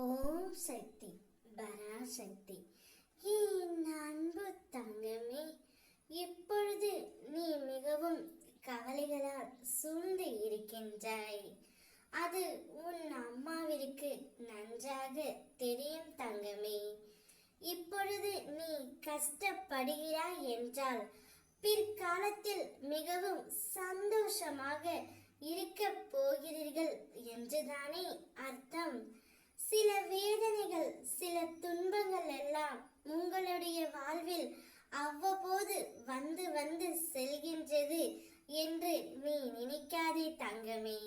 ஓம் சக்தி பராசக்தி. என் அன்பு தங்கமே, இப்பொழுது நீ மிகவும் கவலைகளால் சூழ்ந்து இருக்கின்றாய். அது உன் அம்மாவிற்கு நன்றாக தெரியும் தங்கமே. இப்பொழுது நீ கஷ்டப்படுகிறாய் என்றால் பிற்காலத்தில் மிகவும் சந்தோஷமாக இருக்க போகிறீர்கள் என்றுதானே அர்த்தம். சில வேதனைகள், சில துன்பங்கள் எல்லாம் உங்களுடைய வாழ்வில் அவ்வப்போது வந்து வந்து செல்கின்றது என்று நீ நினைக்காதே தங்கமே.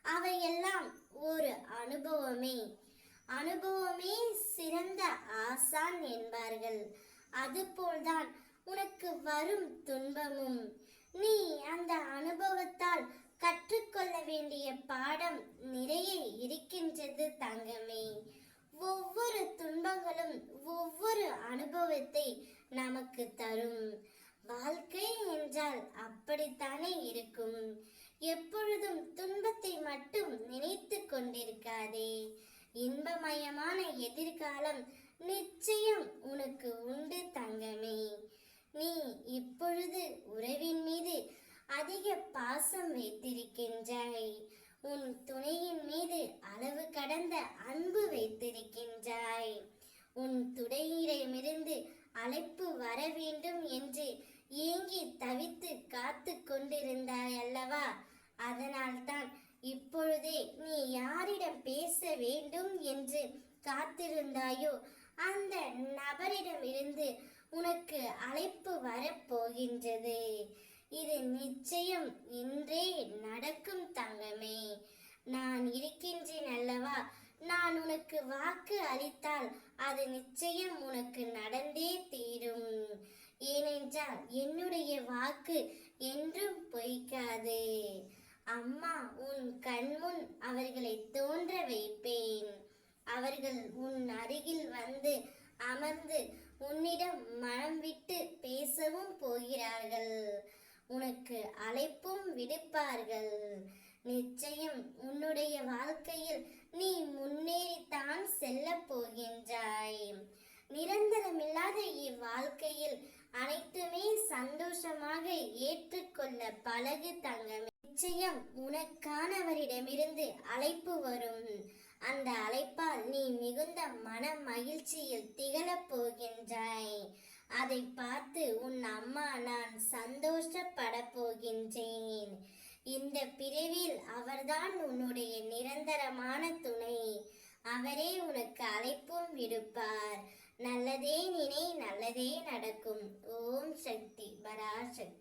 அவையெல்லாம் ஒரு அனுபவமே. அனுபவமே சிறந்த ஆசான் என்பார்கள். அதுபோல்தான் உனக்கு வரும் துன்பமும். நீ அந்த அனுபவத்தால் கற்றுக்கொள்ள வேண்டிய பாடம் நிறைய இருக்கின்றது தங்கமே. ஒவ்வொரு துன்பங்களும் ஒவ்வொரு அனுபவத்தை நமக்கு தரும். வாழ்க்கை என்றால் அப்படித்தானே இருக்கும். எப்பொழுதும் துன்பத்தை மட்டும் நினைத்து கொண்டிருக்காதே. இன்பமயமான எதிர்காலம் நிச்சயம் உனக்கு உண்டு தங்கமே. நீ இப்பொழுது உறவின் மீது அதிக பாசம் வைத்திருக்கின்றாய். உன் துணையின் மீது அளவு கடந்த அன்பு வைத்திருக்கின்றாய். உன் துணையிடமிருந்து அழைப்பு வர வேண்டும் என்று ஏங்கி தவித்து காத்து கொண்டிருந்தாய் அல்லவா? அதனால்தான் இப்பொழுதே நீ யாரிடம் பேச வேண்டும் என்று காத்திருந்தாயோ அந்த நபரிடமிருந்து உனக்கு அழைப்பு வரப்போகின்றது. இது நிச்சயம் இன்றே நடக்கும் தங்கமே. நான் இருக்கின்றேன் அல்லவா? நான் உனக்கு வாக்கு அளித்தால் அது நிச்சயம் உனக்கு நடந்தே தீரும். ஏனென்றால் என்னுடைய வாக்கு என்றும் பொய்க்காது. அம்மா உன் கண்முன் அவர்களை தோன்ற வைப்பேன். அவர்கள் உன் அருகில் வந்து அமர்ந்து உன்னிடம் மனம் விட்டு பேசவும் போகிறார்கள். உனக்கு அழைப்பும் விடுப்பார்கள். நிச்சயம் உன்னுடைய வாழ்க்கையில் நீ முன்னேறித்தான் செல்ல போகின்றாய். நிரந்தரமில்லாத இவ்வாழ்க்கையில் அனைத்துமே சந்தோஷமாக ஏற்றுக்கொள்ள பழகு தங்கமே. நிச்சயம் உனக்கானவரிடமிருந்து அழைப்பு வரும். அந்த அழைப்பால் நீ மிகுந்த மன மகிழ்ச்சியில் திகழப் போகின்றாய். அதை பார்த்து உன் அம்மா நான் சந்தோஷப்பட போகின்றேன். இந்த பிறவியில் அவர்தான் உன்னுடைய நிரந்தரமான துணை. அவரே உனக்கு அழைப்பும் விடுப்பார். நல்லதே நினை, நல்லதே நடக்கும். ஓம் சக்தி பராசக்தி.